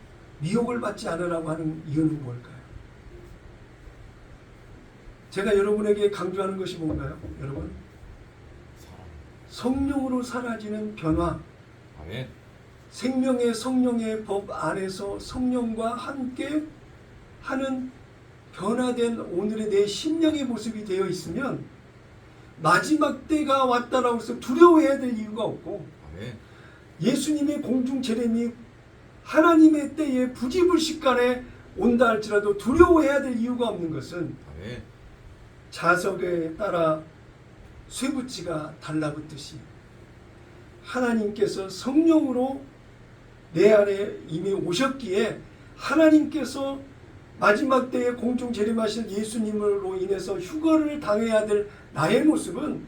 미혹을 받지 않으라고 하는 이유는 뭘까요? 제가 여러분에게 강조하는 것이 뭔가요? 여러분 성령으로 사라지는 변화 아멘. 생명의 성령의 법 안에서 성령과 함께 하는 변화된 오늘의 내 심령의 모습이 되어 있으면 마지막 때가 왔다라고 해서 두려워해야 될 이유가 없고 아멘. 예수님의 공중 재림이 하나님의 때에 부지불식간에 온다 할지라도 두려워해야 될 이유가 없는 것은 아멘. 자석에 따라 쇠붙이가 달라붙듯이 하나님께서 성령으로 내 안에 이미 오셨기에 하나님께서 마지막 때에 공중 재림하실 예수님으로 인해서 휴거를 당해야 될 나의 모습은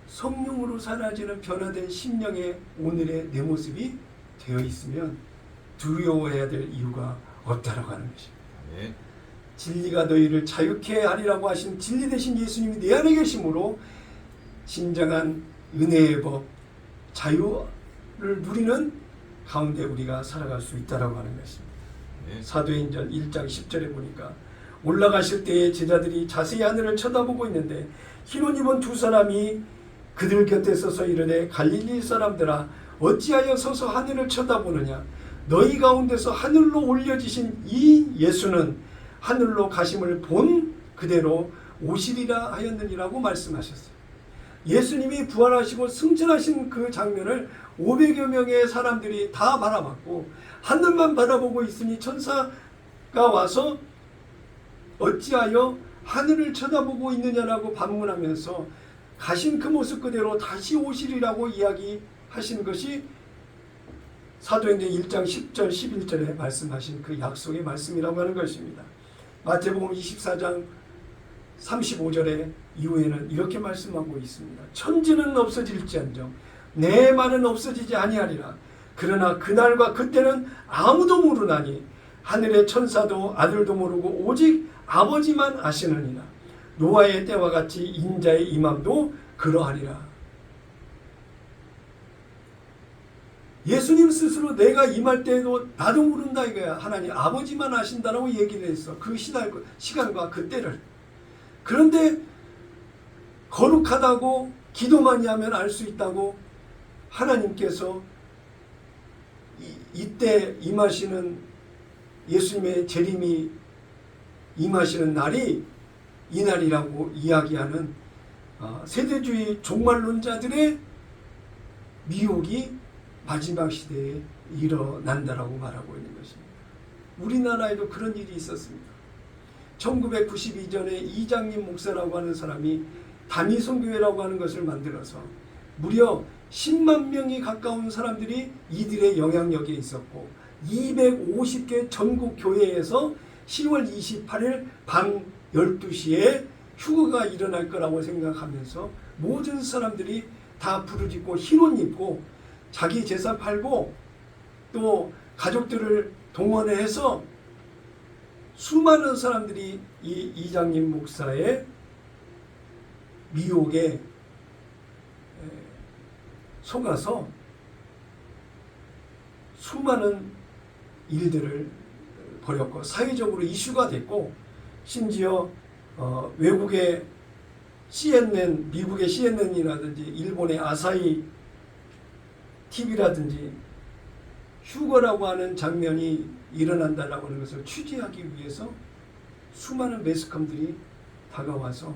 성령으로 사라지는 변화된 심령의 오늘의 내 모습이 되어 있으면 두려워해야 될 이유가 없다라고 하는 것입니다. 아멘. 진리가 너희를 자유케 하리라고 하신 진리 되신 예수님이 내 안에 계심으로 진정한 은혜의 법, 자유를 누리는 가운데 우리가 살아갈 수 있다라고 하는 것입니다. 네. 사도행전 1장 10절에 보니까 올라가실 때에 제자들이 자세히 하늘을 쳐다보고 있는데 흰옷 입은 두 사람이 그들 곁에 서서 이르되 갈릴리 사람들아 어찌하여 서서 하늘을 쳐다보느냐 너희 가운데서 하늘로 올려지신 이 예수는 하늘로 가심을 본 그대로 오시리라 하였느니라고 말씀하셨어요. 예수님이 부활하시고 승천하신 그 장면을 500여 명의 사람들이 다 바라봤고 하늘만 바라보고 있으니 천사가 와서 어찌하여 하늘을 쳐다보고 있느냐라고 반문하면서 가신 그 모습 그대로 다시 오시리라고 이야기하신 것이 사도행전 1장 10절 11절에 말씀하신 그 약속의 말씀이라고 하는 것입니다. 마태복음 24장 35절에 이후에는 이렇게 말씀하고 있습니다. 천지는 없어질지언정 내 말은 없어지지 아니하리라. 그러나 그날과 그때는 아무도 모르나니 하늘의 천사도 아들도 모르고 오직 아버지만 아시느니라. 노아의 때와 같이 인자의 임함도 그러하리라. 예수님 스스로 내가 임할 때에도 나도 모른다 이거야. 하나님 아버지만 아신다라고 얘기를 했어. 그 시간과 그 때를. 그런데 거룩하다고 기도만이 하면 알 수 있다고 하나님께서 이때 임하시는 예수님의 재림이 임하시는 날이 이 날이라고 이야기하는 세대주의 종말론자들의 미혹이 마지막 시대에 일어난다라고 말하고 있는 것입니다. 우리나라에도 그런 일이 있었습니다. 1992년에 이장님 목사라고 하는 사람이 다미성교회라고 하는 것을 만들어서 무려 10만 명이 가까운 사람들이 이들의 영향력에 있었고 250개 전국 교회에서 10월 28일 밤 12시에 휴거가 일어날 거라고 생각하면서 모든 사람들이 다 부르짖고 흰옷 입고 자기 재산 팔고 또 가족들을 동원해서 수많은 사람들이 이 이장님 목사의 미혹에 속아서 수많은 일들을 벌였고 사회적으로 이슈가 됐고 심지어 외국의 CNN, 미국의 CNN이라든지 일본의 아사히 TV라든지 휴거라고 하는 장면이 일어난다라고 하는 것을 취재하기 위해서 수많은 매스컴들이 다가와서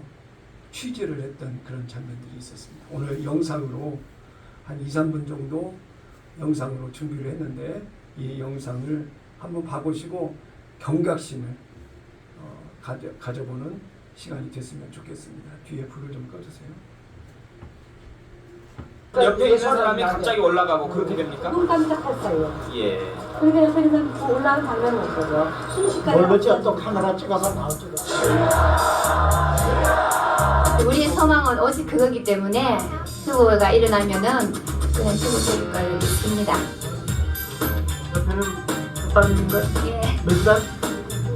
취재를 했던 그런 장면들이 있었습니다. 오늘 영상으로 한 2, 3분 정도 영상으로 준비를 했는데 이 영상을 한번 봐보시고 경각심을 가져보는 시간이 됐으면 좋겠습니다. 뒤에 불을 좀 꺼주세요. 옆에 있는 사람이 갑자기 올라가고 그렇게 됩니까? 눈 깜짝했어요. 예. 그래서 올라가는 장면은 없어요. 순식간에. 모르죠. 또 카메라 찍어서 나오죠. 우리의 소망은 오직 그거기 때문에 휴거가 일어나면은 그냥 휴거될 걸 믿습니다. 옆에는 몇 살인가요? 예. 몇 살?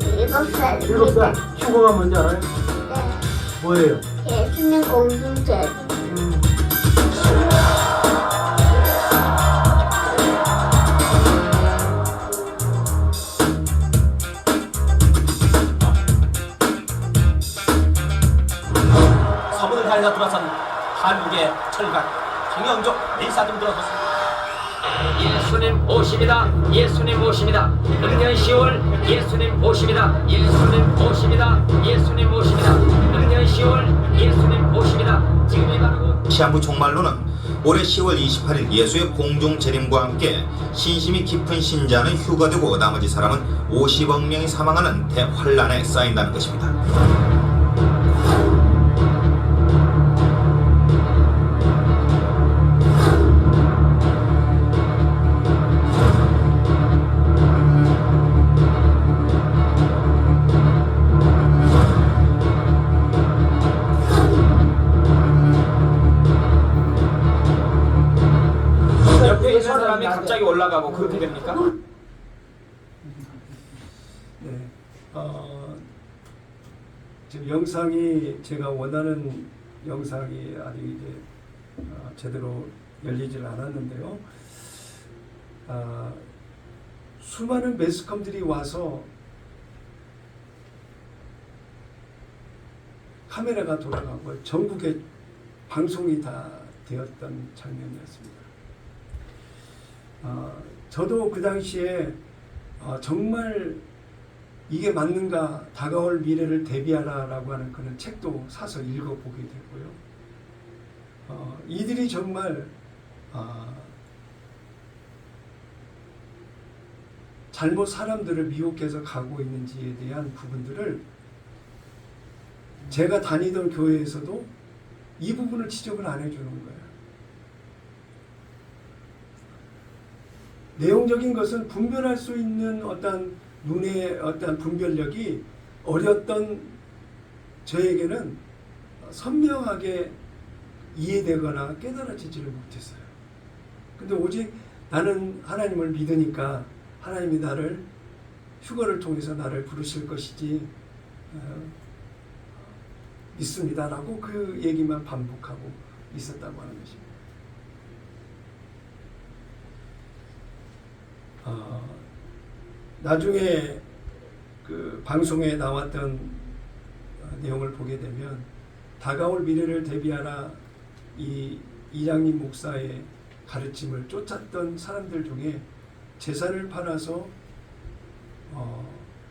7살. 7살. 휴거가 뭔지 알아요? 네. 뭐예요? 예수님 공동체. 서문을 달려 들어선 한국의 철각 황영조 일사등 들어섰습니다. 예수님 오십니다. 예수님 오십니다. 금년 10월 예수님 오십니다. 예수님 오십니다. 예수님 오십니다. 금년 10월 예수님 오십니다. 지금이 바로 시한부 종말로는 올해 10월 28일 예수의 공중 재림과 함께 신심이 깊은 신자는 휴거되고 나머지 사람은 50억 명이 사망하는 대환란에 쌓인다는 것입니다. 옆에 있는 사람이 갑자기 올라가고 그렇게 됩니까? 네, 지금 영상이 제가 원하는 영상이 아직 이제 제대로 열리질 않았는데요. 수많은 매스컴들이 와서 카메라가 돌아가고 전국에 방송이 다 되었던 장면이었습니다. 저도 그 당시에 정말 이게 맞는가 다가올 미래를 대비하라라고 하는 그런 책도 사서 읽어보게 됐고요. 이들이 정말 잘못 사람들을 미혹해서 가고 있는지에 대한 부분들을 제가 다니던 교회에서도 이 부분을 지적을 안 해주는 거예요. 내용적인 것은 분별할 수 있는 어떤 눈의 어떤 분별력이 어렸던 저에게는 선명하게 이해되거나 깨달아지지를 못했어요. 근데 오직 나는 하나님을 믿으니까 하나님이 나를 휴거를 통해서 나를 부르실 것이지 믿습니다라고 그 얘기만 반복하고 있었다고 하는 것입니다. 나중에 그 방송에 나왔던 내용을 보게 되면 다가올 미래를 대비하라 이 이장님 목사의 가르침을 쫓았던 사람들 중에 재산을 팔아서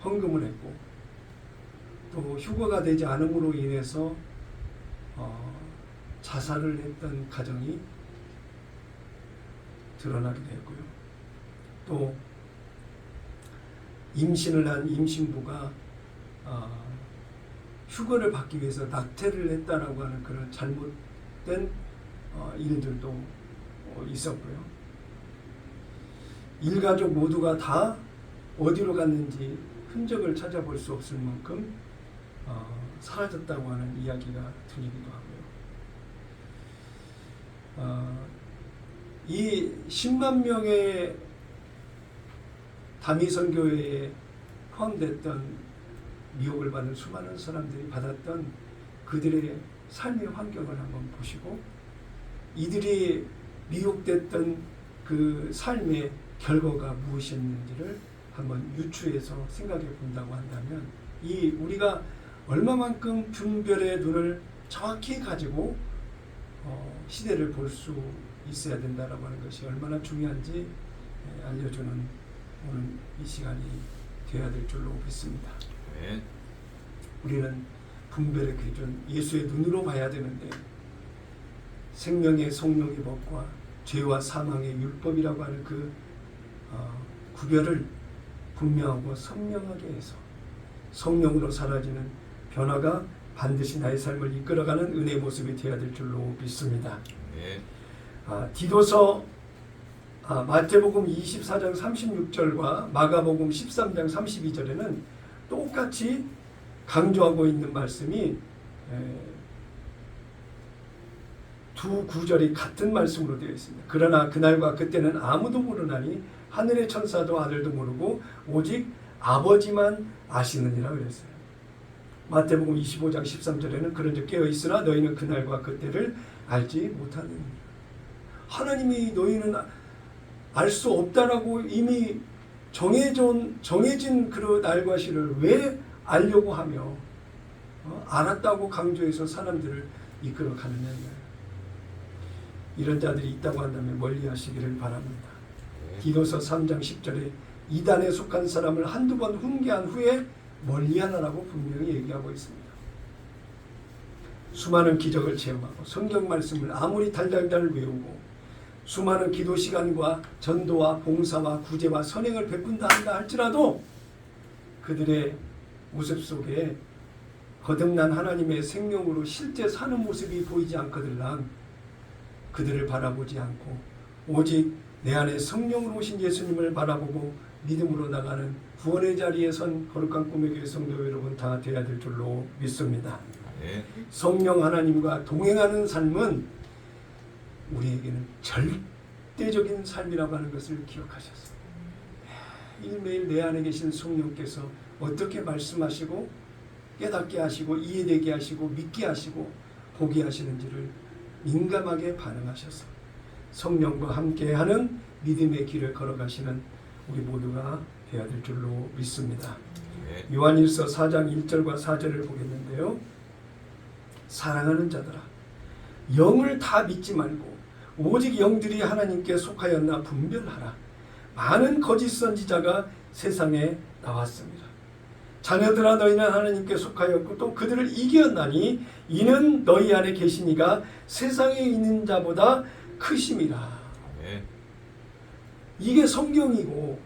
헌금을 했고 또 휴거가 되지 않음으로 인해서 자살을 했던 가정이 드러나기도 했고요. 또 임신을 한 임신부가 휴거를 받기 위해서 낙태를 했다라고 하는 그런 잘못된 일들도 있었고요. 일가족 모두가 다 어디로 갔는지 흔적을 찾아볼 수 없을 만큼 사라졌다고 하는 이야기가 들리기도 하고요. 이 10만 명의 다미선교회에 포함됐던 미혹을 받는 수많은 사람들이 받았던 그들의 삶의 환경을 한번 보시고 이들이 미혹됐던 그 삶의 결과가 무엇이었는지를 한번 유추해서 생각해 본다고 한다면 이 우리가 얼마만큼 분별의 눈을 정확히 가지고 시대를 볼 수 있어야 된다라고 하는 것이 얼마나 중요한지 알려주는 오늘 이 시간이 되어야 될 줄로 믿습니다. 네. 우리는 분별의 기준 예수의 눈으로 봐야 되는데 생명의 성령의 법과 죄와 사망의 율법이라고 하는 그 구별을 분명하고 선명하게 해서 성령으로 사라지는 변화가 반드시 나의 삶을 이끌어가는 은혜의 모습이 되어야 될 줄로 믿습니다. 네. 디도서 마태복음 24장 36절과 마가복음 13장 32절에는 똑같이 강조하고 있는 말씀이 두 구절이 같은 말씀으로 되어 있습니다. 그러나 그날과 그때는 아무도 모르나니 하늘의 천사도 아들도 모르고 오직 아버지만 아시느니라 그랬어요. 마태복음 25장 13절에는 그런즉 깨어있으나 너희는 그날과 그때를 알지 못하느니라. 하나님이 너희는 알 수 없다라고 이미 정해진 그 날과 시를 왜 알려고 하며 알았다고 강조해서 사람들을 이끌어 가느냐. 이런 자들이 있다고 한다면 멀리 하시기를 바랍니다. 디도서 3장 10절에 이단에 속한 사람을 한두 번 훈계한 후에 멀리하라고 분명히 얘기하고 있습니다. 수많은 기적을 체험하고 성경 말씀을 아무리 달달달 외우고 수많은 기도 시간과 전도와 봉사와 구제와 선행을 베푼다 한다 할지라도 그들의 모습 속에 거듭난 하나님의 생명으로 실제 사는 모습이 보이지 않거들랑 그들을 바라보지 않고 오직 내 안에 성령으로 오신 예수님을 바라보고 믿음으로 나가는 구원의 자리에 선 거룩한 꿈의 교회 성도 여러분 다 되어야 될 줄로 믿습니다. 네. 성령 하나님과 동행하는 삶은 우리에게는 절대적인 삶이라고 하는 것을 기억하셨습니다. 일매일 내 안에 계신 성령께서 어떻게 말씀하시고 깨닫게 하시고 이해되게 하시고 믿게 하시고 보게 하시는지를 민감하게 반응하셔서 성령과 함께하는 믿음의 길을 걸어가시는 우리 모두가 되어야 될 줄로 믿습니다. 네. 요한일서 4장 1절과 4절을 보겠는데요. 사랑하는 자들아 영을 다 믿지 말고 오직 영들이 하나님께 속하였나 분별하라. 많은 거짓 선지자가 세상에 나왔습니다. 자녀들아 너희는 하나님께 속하였고 또 그들을 이겼나니 이는 너희 안에 계시니가 세상에 있는 자보다 크심이라. 네. 이게 성경이고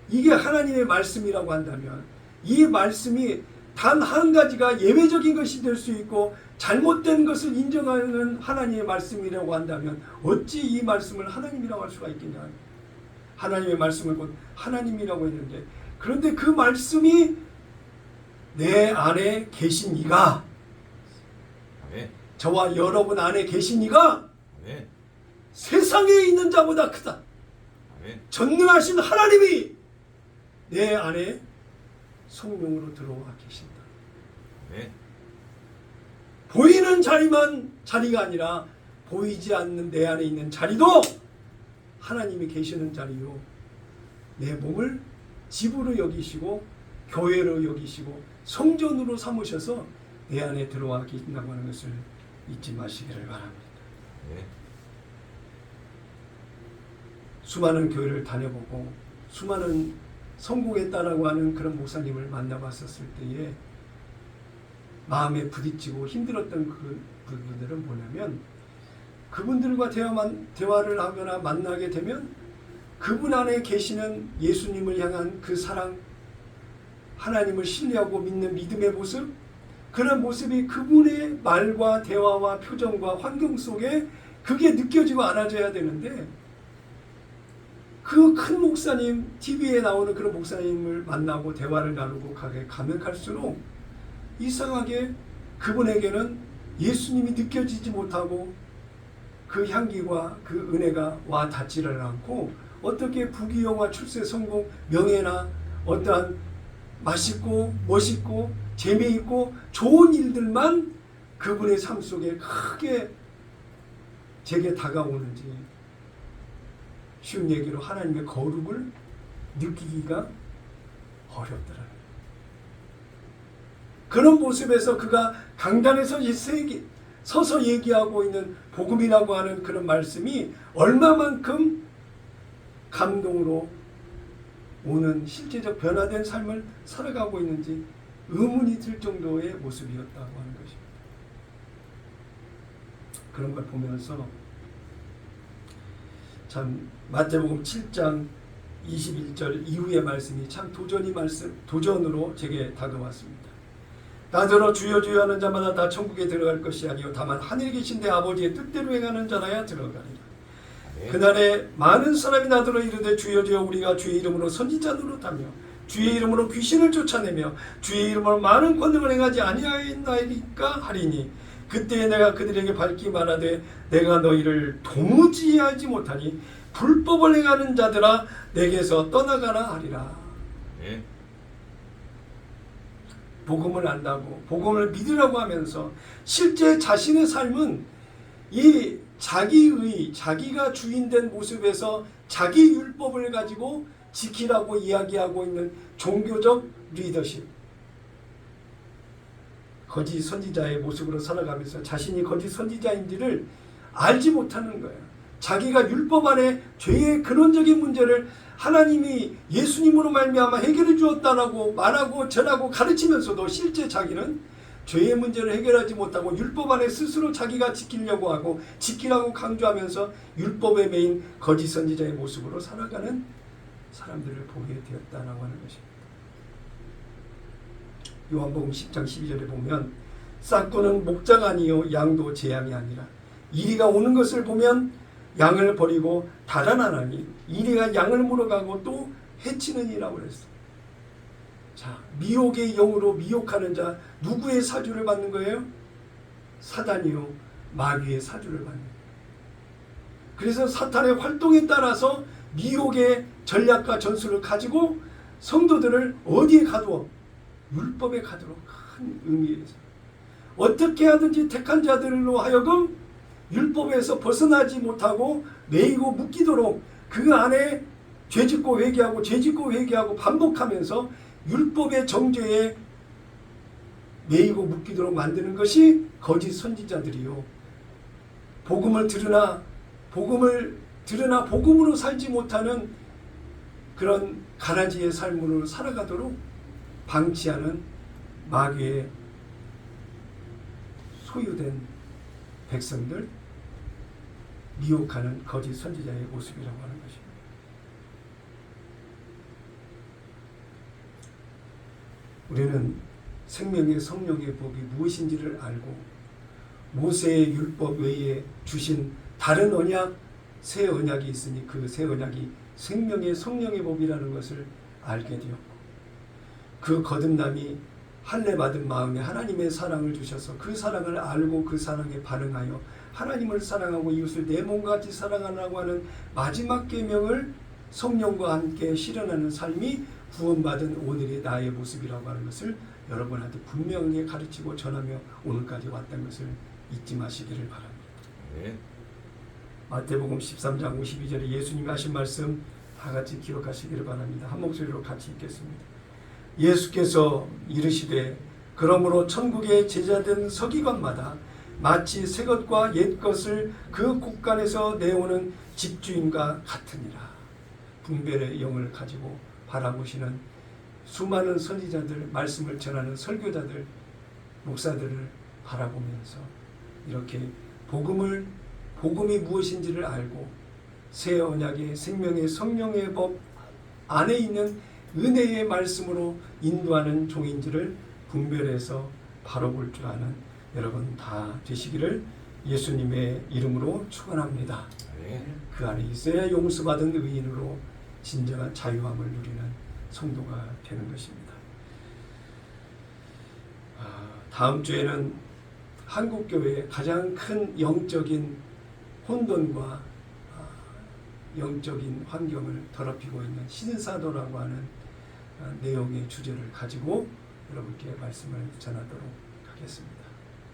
이게 하나님의 말씀이라고 한다면 이 말씀이 단 한 가지가 예외적인 것이 될 수 있고 잘못된 것을 인정하는 하나님의 말씀이라고 한다면 어찌 이 말씀을 하나님이라고 할 수가 있겠냐. 하나님의 말씀을 곧 하나님이라고 했는데 그런데 그 말씀이 내 안에 계신 이가 네. 저와 여러분 안에 계신 이가 네. 세상에 있는 자보다 크다. 네. 전능하신 하나님이 내 안에 성령으로 들어와 계신다. 네. 보이는 자리만 자리가 아니라 보이지 않는 내 안에 있는 자리도 하나님이 계시는 자리요. 내 몸을 집으로 여기시고 교회로 여기시고 성전으로 삼으셔서 내 안에 들어와 계신다고 하는 것을 잊지 마시기를 바랍니다. 네. 수많은 교회를 다녀보고 수많은 성공했다라고 하는 그런 목사님을 만나봤었을 때에 마음에 부딪히고 힘들었던 그 부분들은 뭐냐면 그분들과 대화를 하거나 만나게 되면 그분 안에 계시는 예수님을 향한 그 사랑, 하나님을 신뢰하고 믿는 믿음의 모습, 그런 모습이 그분의 말과 대화와 표정과 환경 속에 그게 느껴지고 알아져야 되는데 그 큰 목사님, TV에 나오는 그런 목사님을 만나고 대화를 나누고 가면 갈수록 이상하게 그분에게는 예수님이 느껴지지 못하고 그 향기와 그 은혜가 와 닿지를 않고 어떻게 부귀영화, 출세, 성공, 명예나 어떠한 맛있고 멋있고 재미있고 좋은 일들만 그분의 삶 속에 크게 제게 다가오는지 쉬운 얘기로 하나님의 거룩을 느끼기가 어렵더라고요. 그런 모습에서 그가 강단에서 서서 얘기하고 있는 복음이라고 하는 그런 말씀이 얼마만큼 감동으로 오는 실제적 변화된 삶을 살아가고 있는지 의문이 들 정도의 모습이었다고 하는 것입니다. 그런 걸 보면서 참 마태복음 7장 21절 이후의 말씀이 참 도전으로 제게 다가왔습니다. 나더러 주여 주여 하는 자마다 다 천국에 들어갈 것이 아니요 다만 하늘에 계신 내 아버지의 뜻대로 행하는 자라야 들어가리라. 그날에 많은 사람이 나더러 이르되 주여 주여 우리가 주의 이름으로 선지자 노릇하며 주의 이름으로 귀신을 쫓아내며 주의 이름으로 많은 권능을 행하지 아니하였나이까 하리니 그때에 내가 그들에게 밝히 말하되 내가 너희를 도무지 이해하지 못하니 불법을 행하는 자들아 내게서 떠나가라 하리라. 네. 복음을 안다고 복음을 믿으라고 하면서 실제 자신의 삶은 이 자기의 자기가 주인된 모습에서 자기 율법을 가지고 지키라고 이야기하고 있는 종교적 리더십, 거짓 선지자의 모습으로 살아가면서 자신이 거짓 선지자인지를 알지 못하는 거예요. 자기가 율법 안에 죄의 근원적인 문제를 하나님이 예수님으로 말미암아 해결해 주었다라고 말하고 전하고 가르치면서도 실제 자기는 죄의 문제를 해결하지 못하고 율법 안에 스스로 자기가 지키려고 하고 지키라고 강조하면서 율법에 매인 거짓 선지자의 모습으로 살아가는 사람들을 보게 되었다라고 하는 것입니다. 요한복음 10장 12절에 보면 싹구는 목자가 아니요 양도 제 양이 아니라 이리가 오는 것을 보면 양을 버리고 달아나나니 이리가 양을 물어가고 또 해치느니라고 그랬어요. 자, 미혹의 영으로 미혹하는 자 누구의 사주를 받는 거예요? 사단이요 마귀의 사주를 받는 거예요. 그래서 사탄의 활동에 따라서 미혹의 전략과 전술을 가지고 성도들을 어디에 가두어? 율법에 가두어 큰 의미에서 어떻게 하든지 택한 자들로 하여금 율법에서 벗어나지 못하고 매이고 묶이도록 그 안에 죄짓고 회개하고 죄짓고 회개하고 반복하면서 율법의 정죄에 매이고 묶이도록 만드는 것이 거짓 선지자들이요. 복음을 들으나 복음으로 살지 못하는 그런 가라지의 삶으로 살아가도록 방치하는 마귀의 소유된 백성들, 미혹하는 거짓 선지자의 모습이라고 하는 것입니다. 우리는 생명의 성령의 법이 무엇인지를 알고 모세의 율법 외에 주신 다른 언약, 새 언약이 있으니 그 새 언약이 생명의 성령의 법이라는 것을 알게 되었고 그 거듭남이 할례 받은 마음에 하나님의 사랑을 주셔서 그 사랑을 알고 그 사랑에 반응하여 하나님을 사랑하고 이웃을 내 몸과 같이 사랑하라고 하는 마지막 계명을 성령과 함께 실현하는 삶이 구원받은 오늘의 나의 모습이라고 하는 것을 여러분한테 분명히 가르치고 전하며 오늘까지 왔다는 것을 잊지 마시기를 바랍니다. 네. 마태복음 13장 52절에 예수님이 하신 말씀 다 같이 기억하시기를 바랍니다. 한 목소리로 같이 읽겠습니다. 예수께서 이르시되 그러므로 천국의 제자된 서기관마다 마치 새 것과 옛 것을 그 곳간에서 내오는 집주인과 같으니라. 분별의 영을 가지고 바라보시는 수많은 선지자들, 말씀을 전하는 설교자들, 목사들을 바라보면서 이렇게 복음이 무엇인지를 알고 새 언약의 생명의 성령의 법 안에 있는 은혜의 말씀으로 인도하는 종인지를 분별해서 바라볼 줄 아는 여러분 다 되시기를 예수님의 이름으로 축원합니다. 그 안에 있어야 용서받은 의인으로 진정한 자유함을 누리는 성도가 되는 것입니다. 다음 주에는 한국교회의 가장 큰 영적인 혼돈과 영적인 환경을 더럽히고 있는 신사도라고 하는 내용의 주제를 가지고 여러분께 말씀을 전하도록 하겠습니다.